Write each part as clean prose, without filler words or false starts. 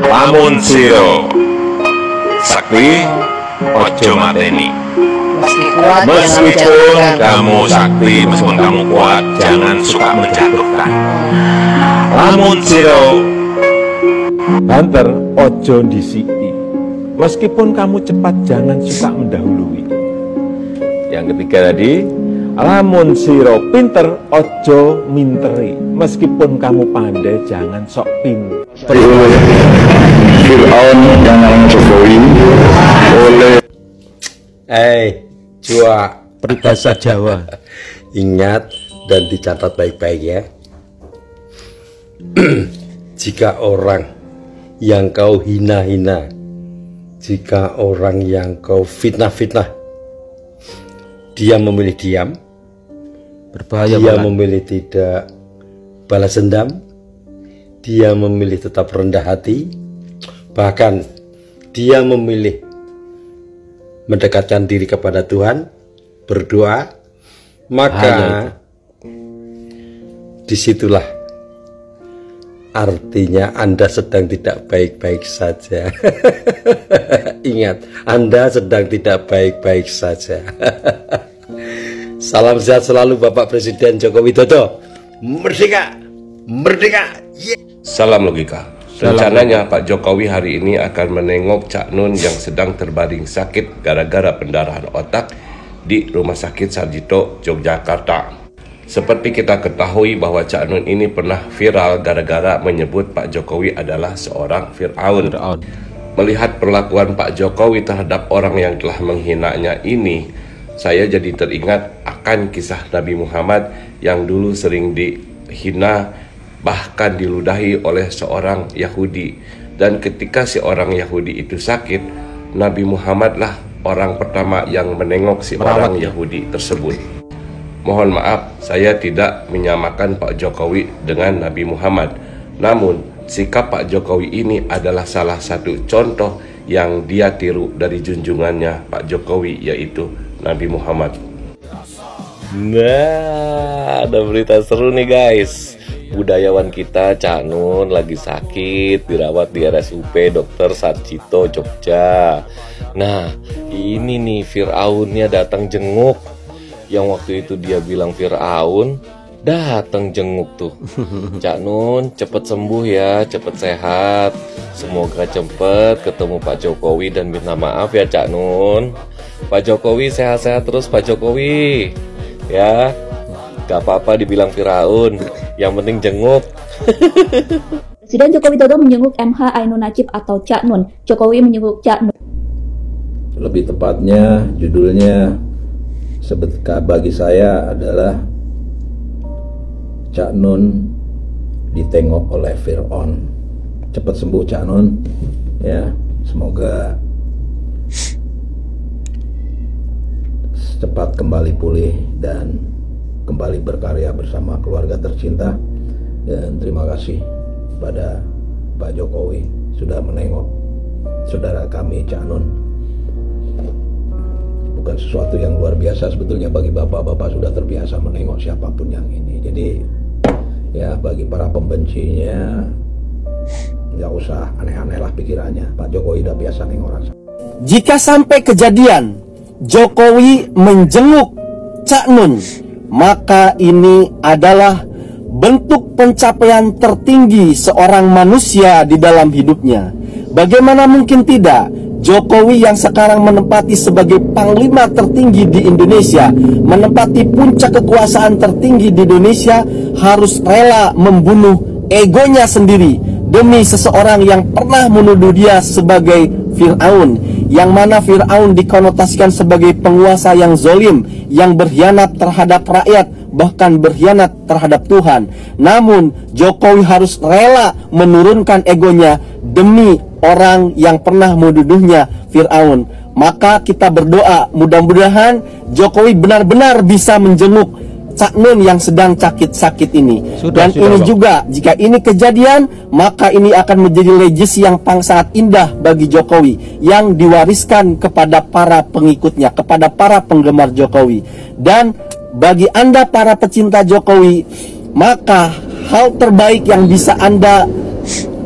Lamun siro sakti ojo mateni. Meskipun kamu sakti, meskipun kamu kuat, jangan suka menjatuhkan. Lamun siro banter ojo disiki. Meskipun kamu cepat, jangan suka mendahului. Yang ketiga tadi, lamun siro pinter ojo minteri. Meskipun kamu pandai, jangan sok pinter. Fir'aun yang namanya Jokowi oleh Jua Peribahasa Jawa. ingat dan dicatat baik-baik ya. Jika orang yang kau hina-hina, jika orang yang kau fitnah-fitnah, dia memilih diam, Berbahaya dia malah. memilih tidak balas dendam, dia memilih tetap rendah hati, bahkan dia memilih mendekatkan diri kepada Tuhan, berdoa, maka disitulah artinya Anda sedang tidak baik-baik saja. Ingat, Anda sedang tidak baik-baik saja. Salam sehat selalu Bapak Presiden Joko Widodo. Merdeka, merdeka. Salam logika. Rencananya Pak Jokowi hari ini akan menengok Cak Nun yang sedang terbaring sakit gara-gara pendarahan otak di Rumah Sakit Sarjito, Yogyakarta. Seperti kita ketahui bahwa Cak Nun ini pernah viral gara-gara menyebut Pak Jokowi adalah seorang Fir'aun. Melihat perlakuan Pak Jokowi terhadap orang yang telah menghinanya ini, saya jadi teringat akan kisah Nabi Muhammad yang dulu sering dihina, bahkan diludahi oleh seorang Yahudi. Dan ketika si orang Yahudi itu sakit, Nabi Muhammad lah orang pertama yang menengok si orang Yahudi tersebut. Mohon maaf, saya tidak menyamakan Pak Jokowi dengan Nabi Muhammad. Namun, sikap Pak Jokowi ini adalah salah satu contoh yang dia tiru dari junjungannya Pak Jokowi, yaitu Nabi Muhammad. Nah, ada berita seru nih guys. Budayawan kita Cak Nun lagi sakit, dirawat di RSUP Dr. Sarjito, Jogja. Nah, ini nih Fir'aunnya datang jenguk. Yang waktu itu dia bilang Fir'aun, datang jenguk tuh. Cak Nun cepet sembuh ya, cepet sehat. Semoga cepet ketemu Pak Jokowi dan minta maaf ya Cak Nun. Pak Jokowi sehat-sehat terus Pak Jokowi. Ya, gak apa-apa dibilang Firaun, yang penting jenguk. Presiden Joko Widodo menjenguk MH Ainun Nadjib atau Cak Nun. Jokowi menjenguk Cak Nun. lebih tepatnya judulnya bagi saya adalah Cak Nun ditengok oleh Fir'aun. Cepat sembuh Cak Nun ya, semoga cepat kembali pulih dan kembali berkarya bersama keluarga tercinta. Dan terima kasih pada Pak Jokowi sudah menengok saudara kami Cak Nun. Bukan sesuatu yang luar biasa sebetulnya, bagi bapak-bapak sudah terbiasa menengok siapapun yang ini. Jadi ya, bagi para pembencinya nggak usah aneh-aneh lah pikirannya. Pak Jokowi udah biasa nengok orang. Jika sampai kejadian Jokowi menjenguk Cak Nun, maka ini adalah bentuk pencapaian tertinggi seorang manusia di dalam hidupnya. Bagaimana mungkin tidak? Jokowi yang sekarang menempati sebagai panglima tertinggi di Indonesia, menempati puncak kekuasaan tertinggi di Indonesia, harus rela membunuh egonya sendiri demi seseorang yang pernah menuduh dia sebagai Fir'aun, yang mana Fir'aun dikonotasikan sebagai penguasa yang zolim, yang berkhianat terhadap rakyat, bahkan berkhianat terhadap Tuhan. Namun Jokowi harus rela menurunkan egonya demi orang yang pernah menuduhnya Fir'aun. Maka kita berdoa mudah-mudahan Jokowi benar-benar bisa menjenguk Cak Nun yang sedang sakit-sakit ini. Dan ini Bang. juga, jika ini kejadian, maka ini akan menjadi legasi yang sangat indah bagi Jokowi, yang diwariskan kepada para pengikutnya, kepada para penggemar Jokowi. Dan bagi Anda para pecinta Jokowi, maka hal terbaik yang bisa Anda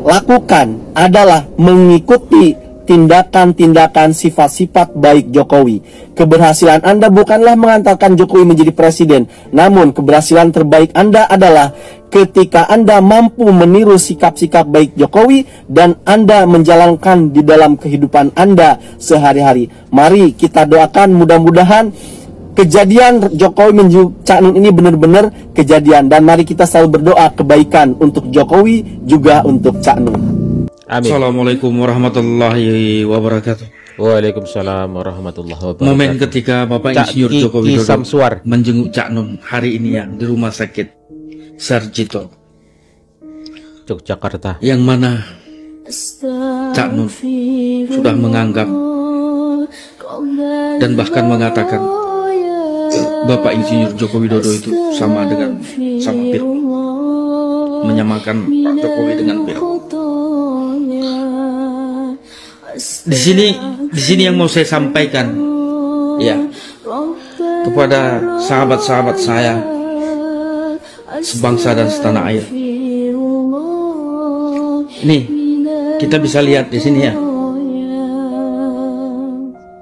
lakukan adalah mengikuti tindakan-tindakan sifat-sifat baik Jokowi. Keberhasilan Anda bukanlah mengantarkan Jokowi menjadi presiden, namun keberhasilan terbaik Anda adalah ketika Anda mampu meniru sikap-sikap baik Jokowi dan Anda menjalankan di dalam kehidupan Anda sehari-hari. Mari kita doakan mudah-mudahan kejadian Jokowi menunjuk Cak Nun ini benar-benar kejadian, dan mari kita selalu berdoa kebaikan untuk Jokowi juga untuk Cak Nun. Amin. Assalamualaikum warahmatullahi wabarakatuh. Waalaikumsalam warahmatullahi wabarakatuh. Momen ketika Bapak Insinyur Joko Widodo Samsuar menjenguk Cak Nun hari ini ya di Rumah Sakit Sarjito Yogyakarta, yang mana Cak Nun sudah menganggap dan bahkan mengatakan Bapak Insinyur Joko Widodo itu sama Fir'aun, menyamakan Pak Jokowi dengan Fir'aun. Di sini yang mau saya sampaikan ya kepada sahabat-sahabat saya sebangsa dan setanah air. Ini kita bisa lihat di sini ya,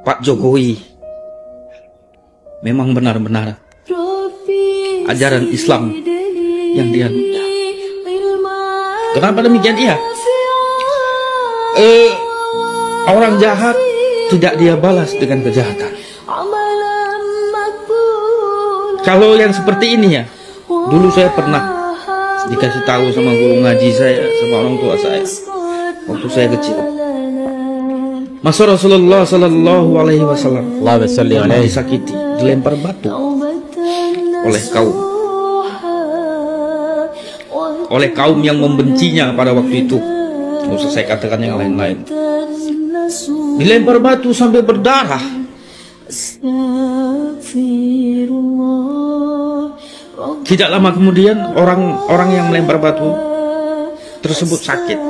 Pak Jokowi memang benar-benar ajaran Islam yang dia. Kenapa demikian? Iya, orang jahat tidak dia balas dengan kejahatan. Kalau yang seperti ini ya, dulu saya pernah dikasih tahu sama guru ngaji saya, sama orang tua saya waktu saya kecil. Masa Rasulullah Sallallahu Alaihi Wasallam disakiti, dilempar batu oleh kaum yang membencinya pada waktu itu. Nggak usah saya katakan yang lain-lain. Dilempar batu sampai berdarah. Tidak lama kemudian orang yang melempar batu tersebut sakit.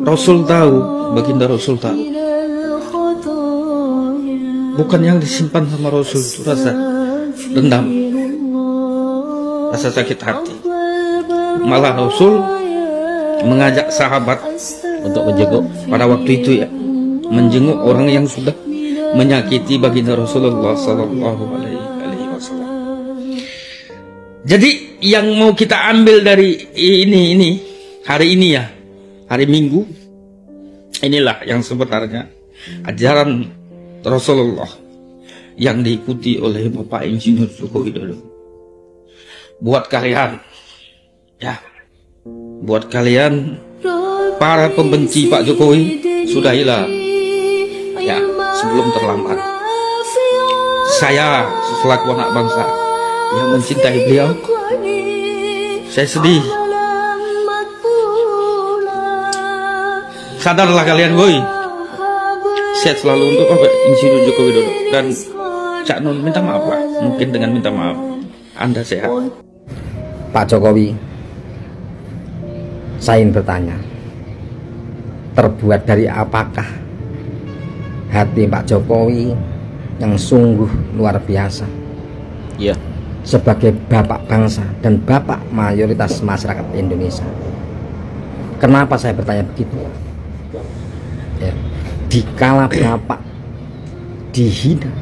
Rasul tahu, baginda Rasul tahu. Bukan yang disimpan sama Rasul itu rasa dendam, rasa sakit hati. Malah Rasul mengajak sahabat untuk menjenguk pada waktu itu ya, menjenguk orang yang sudah menyakiti baginda Rasulullah Sallallahu Alaihi Wasallam. Jadi yang mau kita ambil dari ini hari ini ya, hari Minggu, inilah yang sebenarnya ajaran Rasulullah yang diikuti oleh Bapak Insinyur Joko Widodo. Buat kalian ya, buat kalian para pembenci Pak Jokowi, sudahilah ya sebelum terlambat. Saya selaku anak bangsa yang mencintai beliau, saya sedih. Sadarlah kalian, woi. Sehat selalu untuk Bapak Insinyur Joko Widodo dan Cak Nun. Minta maaf lah, mungkin dengan minta maaf Anda sehat. Pak Jokowi, saya ingin bertanya, terbuat dari apakah hati Pak Jokowi yang sungguh luar biasa ya, sebagai bapak bangsa dan bapak mayoritas masyarakat Indonesia? Kenapa saya bertanya begitu? Ya, dikala bapak dihina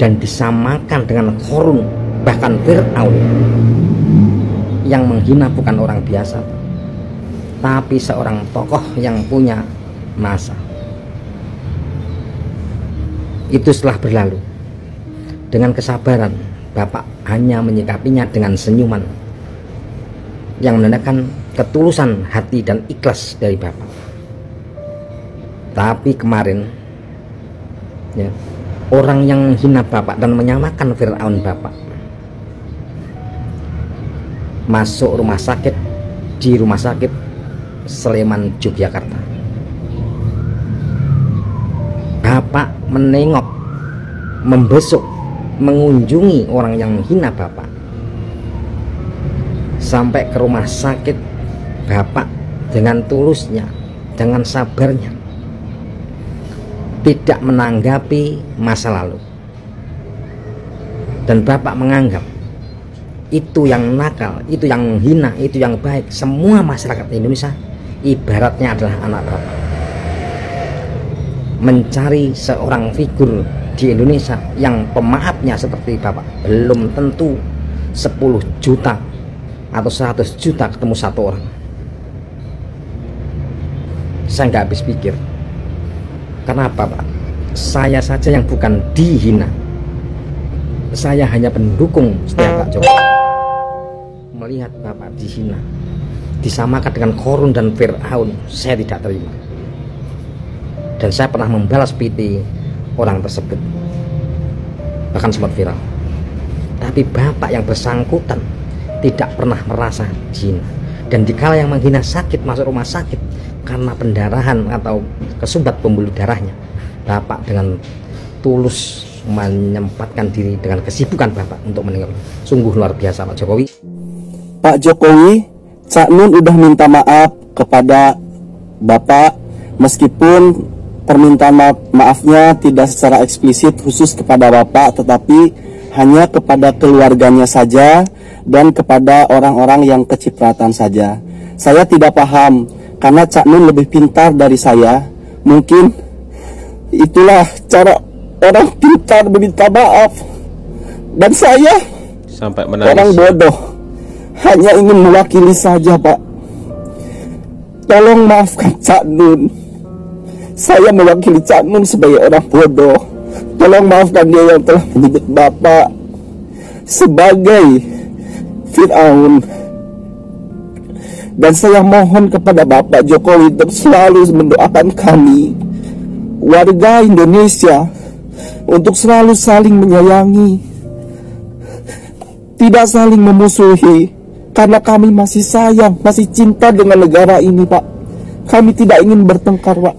dan disamakan dengan Qarun, bahkan Fir'aun, yang menghina bukan orang biasa, tapi seorang tokoh yang punya masa. Itu setelah berlalu, dengan kesabaran bapak hanya menyikapinya dengan senyuman yang menandakan ketulusan hati dan ikhlas dari bapak. Tapi kemarin ya, orang yang menghina bapak dan menyamakan Fir'aun bapak masuk rumah sakit, di rumah sakit Sleman, Yogyakarta. Bapak menengok, membesuk, mengunjungi orang yang menghina bapak. Sampai ke rumah sakit, bapak dengan tulusnya, dengan sabarnya, tidak menanggapi masa lalu. Dan bapak menganggap itu yang nakal, itu yang menghina, itu yang baik. Semua masyarakat Indonesia ibaratnya adalah anak bapak. Mencari seorang figur di Indonesia yang pemaafnya seperti bapak belum tentu 10 juta atau 100 juta ketemu satu orang. Saya nggak habis pikir. Kenapa Pak? Saya saja yang bukan dihina. Saya hanya pendukung setia Pak Jokowi. Melihat Bapak dihina, disamakan dengan Korun dan Fir'aun, saya tidak terima. Dan saya pernah membalas PT orang tersebut, bahkan sempat viral. Tapi Bapak yang bersangkutan tidak pernah merasa dihina. Dan dikala yang menghina sakit masuk rumah sakit karena pendarahan atau kesumbat pembuluh darahnya, Bapak dengan tulus menyempatkan diri dengan kesibukan Bapak untuk menengok. Sungguh luar biasa Pak Jokowi. Pak Jokowi, Cak Nun udah minta maaf kepada Bapak, meskipun permintaan maafnya tidak secara eksplisit khusus kepada Bapak, tetapi hanya kepada keluarganya saja dan kepada orang-orang yang kecipratan saja. Saya tidak paham, karena Cak Nun lebih pintar dari saya. Mungkin itulah cara orang pintar meminta maaf. Dan saya sampai menangis. Orang bodoh, hanya ingin mewakili saja Pak. Tolong maafkan Cak Nun. Saya mewakili Cak Nun sebagai orang bodoh. Tolong maafkan dia yang telah menyebut Bapak sebagai Fir'aun. Dan saya mohon kepada Bapak Jokowi untuk selalu mendoakan kami, warga Indonesia, untuk selalu saling menyayangi, tidak saling memusuhi, karena kami masih sayang, masih cinta dengan negara ini Pak. Kami tidak ingin bertengkar Pak.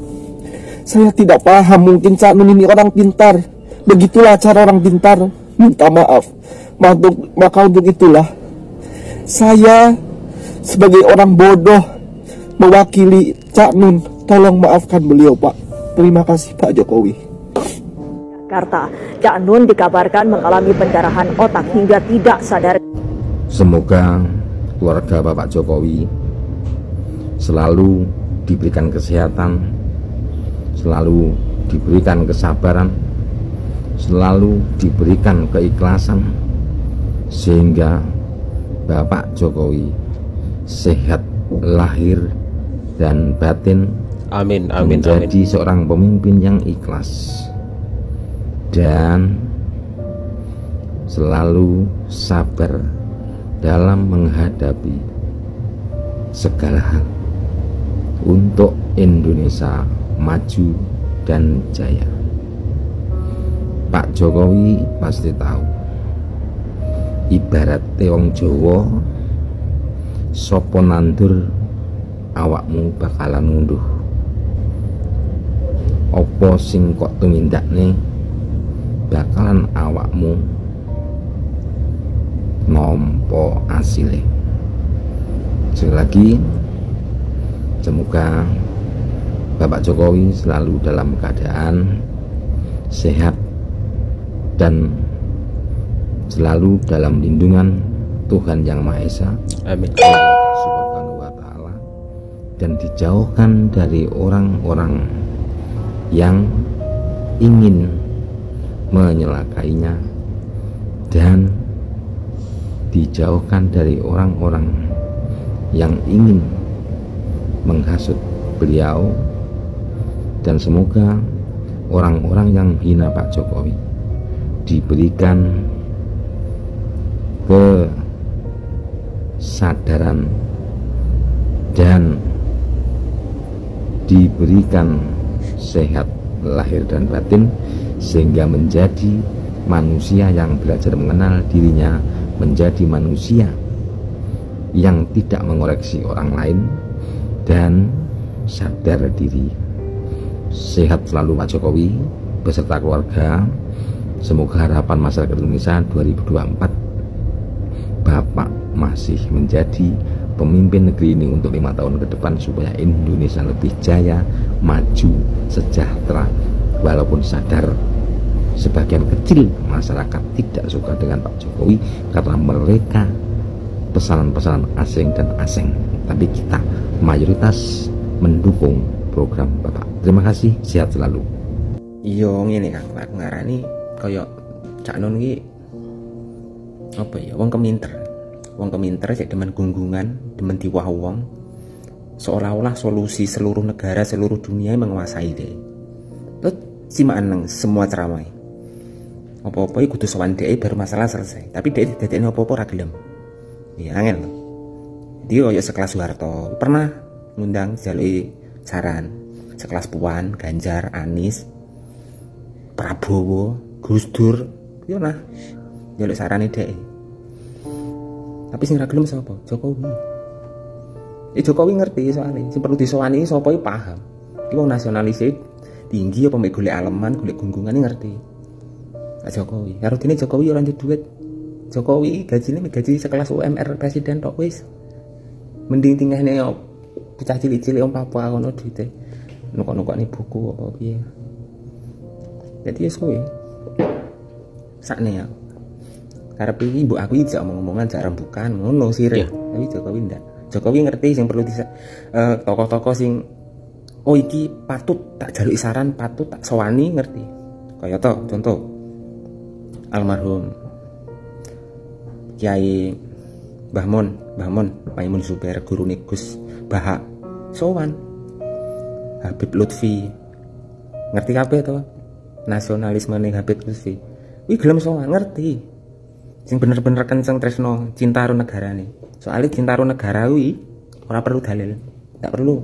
Saya tidak paham, mungkin Cak Nun ini orang pintar. Begitulah cara orang pintar minta maaf. Maka untuk itulah saya sebagai orang bodoh mewakili Cak Nun. Tolong maafkan beliau Pak. Terima kasih Pak Jokowi. Jakarta, Cak Nun dikabarkan mengalami pendarahan otak hingga tidak sadar. Semoga keluarga Bapak Jokowi selalu diberikan kesehatan, selalu diberikan kesabaran, selalu diberikan keikhlasan, sehingga Bapak Jokowi sehat lahir dan batin. Amin, amin, menjadi amin. seorang pemimpin yang ikhlas dan selalu sabar dalam menghadapi segala hal untuk Indonesia maju dan jaya. Pak Jokowi pasti tahu, ibarat wong Jawa, sopo nandur awakmu bakalan ngunduh. Opo sing kok tumindakne bakalan awakmu nompo asile. Sekali lagi, semoga Bapak Jokowi selalu dalam keadaan sehat dan selalu dalam lindungan Tuhan Yang Maha Esa. Amin. Subhanahu wa ta'ala, dan dijauhkan dari orang-orang yang ingin menyelakainya, dan dijauhkan dari orang-orang yang ingin menghasut beliau, dan semoga orang-orang yang hina Pak Jokowi diberikan kesadaran dan diberikan sehat lahir dan batin, sehingga menjadi manusia yang belajar mengenal dirinya, menjadi manusia yang tidak mengoreksi orang lain dan sadar diri. Sehat selalu Pak Jokowi beserta keluarga. Semoga harapan masyarakat Indonesia 2024 Bapak masih menjadi pemimpin negeri ini untuk 5 tahun ke depan, supaya Indonesia lebih jaya, maju, sejahtera. Walaupun sadar sebagian kecil masyarakat tidak suka dengan Pak Jokowi karena mereka pesanan-pesanan asing dan asing, tapi kita mayoritas mendukung program Bapak. Terima kasih, sehat selalu. Iya ngene Kang, aku ngarani kaya Cak Nun iki apa ya, wong keminter. Wong keminter sik demen gunggungan, demen diwah wong. Seolah-olah solusi seluruh negara, seluruh dunia menguasai deh. Terus simaan nang semua ceramah. Apa-apa iku kudu sowan dhek baru masalah selesai. Tapi dhek dadekne apa-apa ora gelem. Ya angel. Dia kaya sekelas Soeharto, pernah ngundang jaluki saran. Sekelas Puan, Ganjar, Anies, Prabowo, Gus Dur, yo nah. Jaluk sarane dhek. Tapi sing ra gelem sapa? Jokowi. Jokowi ngerti soalnya, sing perlu disowani sapa iki paham. Iki wong nasionalis tinggi apa mek golek aleman, golek gunggungan ngerti. Pak Jokowi, karo dene Jokowi ora ndek duit. Jokowi gajine gaji sekelas UMR presiden tok wis. Mending tingehne bocah cilik-cilik om Papua ngono duite. Nukok-nukokne buku apa piye. Jadi wis kowe. Sakne ya. Karep iki mbok aku iki jak omong-omongan jak rembukan ngono sire. Tapi Jokowi ndak. Jokowi ngerti sing perlu tokoh-tokoh sing iki patut tak jaluki saran, patut tak sowani ngerti. Kaya to contoh almarhum Kiai Mbah Maimun Zubair, gurune Gus Bahak sowan. Habib Lutfi ngerti kabeh to nasionalisme ning Habib Lutfi. Wih gelem sowan ngerti. Sing bener-bener kenceng tresno cinta karo negarane. Soalnya cinta karo negara kuwi ora perlu dalil, tak perlu.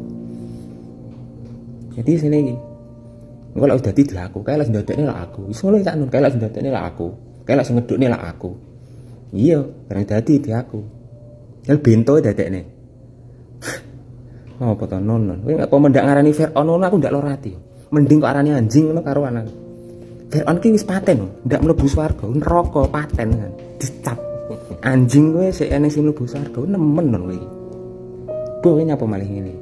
Jadi sini iki. Engko lek dadi di aku, kae lek ndadekne lek aku. Wis ngono Cak Nun, kae lek ndadekne lek aku. Kae lek sing ngedukne lek aku. Iya, karena dadi di aku. Jal bento dadekne. Apa to non. Kowe apa mendak ngarani Firaun ngono aku ndak loro ati. Mending kok arani anjing ngono karo anak. Firaun ki wis paten lho, ndak mlebu swarga, neraka paten kan. Dicap. Anjing kowe sik eneng sing mlebu swarga, nemen lho kowe iki. Kowe nyapa malih ngene.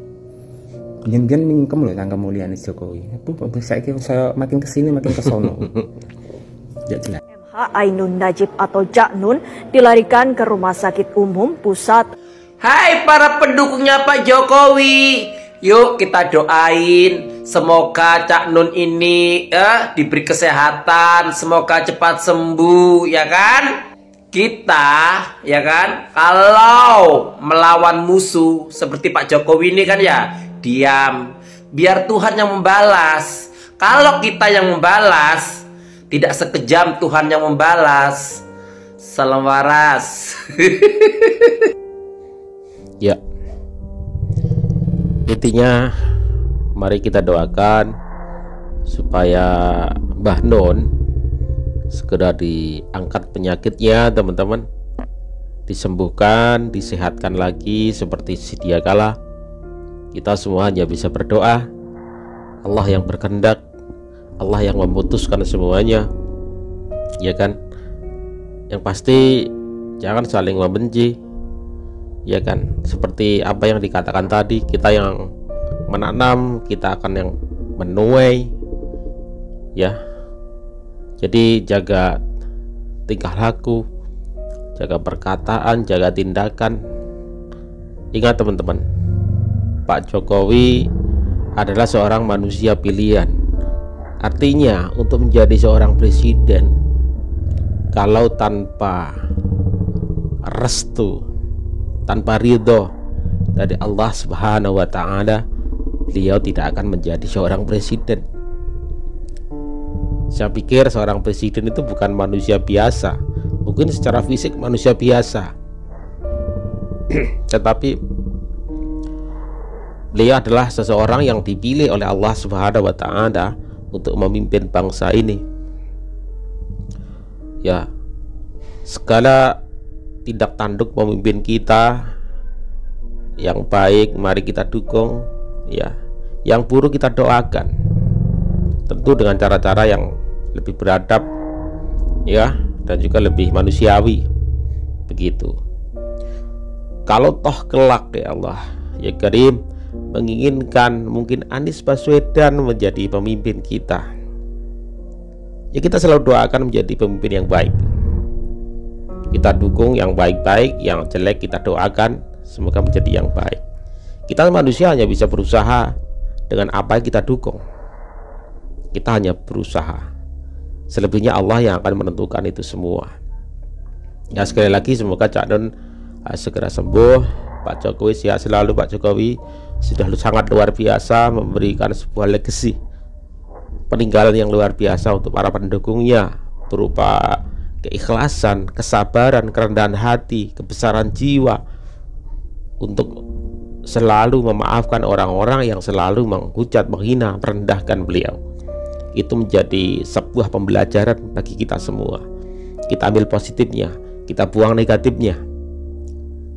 Yen-yen mingkem lho tangga mulyane Jokowi. Aduh, saiki saya makin kesini makin kesono. Ya jelas. MH Ainun Najib atau Cak Nun dilarikan ke Rumah Sakit Umum Pusat. Hai para pendukungnya Pak Jokowi, yuk kita doain semoga Cak Nun ini diberi kesehatan, semoga cepat sembuh, ya kan? Kita, ya kan, kalau melawan musuh seperti Pak Jokowi ini kan ya diam, biar Tuhan yang membalas. Kalau kita yang membalas, tidak sekejam Tuhan yang membalas. Salam waras. Ya, intinya mari kita doakan supaya Mbah Nun segera diangkat penyakitnya, teman-teman, disembuhkan, disehatkan lagi seperti sedia kala. Kita semua hanya bisa berdoa. Allah yang berkehendak, Allah yang memutuskan semuanya, ya kan. Yang pasti jangan saling membenci, ya kan. Seperti apa yang dikatakan tadi, kita yang menanam, kita akan yang menuai, ya. Jadi jaga tingkah laku, jaga perkataan, jaga tindakan. Ingat teman-teman, Pak Jokowi adalah seorang manusia pilihan. Artinya untuk menjadi seorang presiden, kalau tanpa restu, tanpa ridho dari Allah Subhanahu wa Ta'ala, beliau tidak akan menjadi seorang presiden. Saya pikir seorang presiden itu bukan manusia biasa. Mungkin secara fisik manusia biasa, tetapi beliau adalah seseorang yang dipilih oleh Allah Subhanahu wa Ta'ala untuk memimpin bangsa ini. Ya, segala tindak tanduk pemimpin kita yang baik mari kita dukung, ya. Yang buruk kita doakan. Tentu dengan cara-cara yang lebih beradab, ya, dan juga lebih manusiawi. Begitu. Kalau toh kelak ya Allah, ya Karim, menginginkan mungkin Anies Baswedan menjadi pemimpin kita, ya kita selalu doakan menjadi pemimpin yang baik. Kita dukung yang baik-baik, yang jelek kita doakan semoga menjadi yang baik. Kita manusia hanya bisa berusaha dengan apa yang kita dukung. Kita hanya berusaha. Selebihnya Allah yang akan menentukan itu semua. Ya, sekali lagi semoga Cak Nun segera sembuh. Pak Jokowi sehat selalu. Pak Jokowi sudah sangat luar biasa memberikan sebuah legacy peninggalan yang luar biasa untuk para pendukungnya, berupa keikhlasan, kesabaran, kerendahan hati, kebesaran jiwa untuk selalu memaafkan orang-orang yang selalu menghujat, menghina, merendahkan beliau. Itu menjadi sebuah pembelajaran bagi kita semua. Kita ambil positifnya, kita buang negatifnya.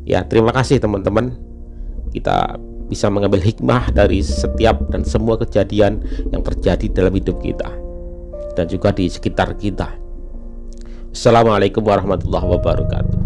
Ya, terima kasih teman-teman. Kita bisa mengambil hikmah dari setiap dan semua kejadian yang terjadi dalam hidup kita dan juga di sekitar kita. Assalamualaikum warahmatullahi wabarakatuh.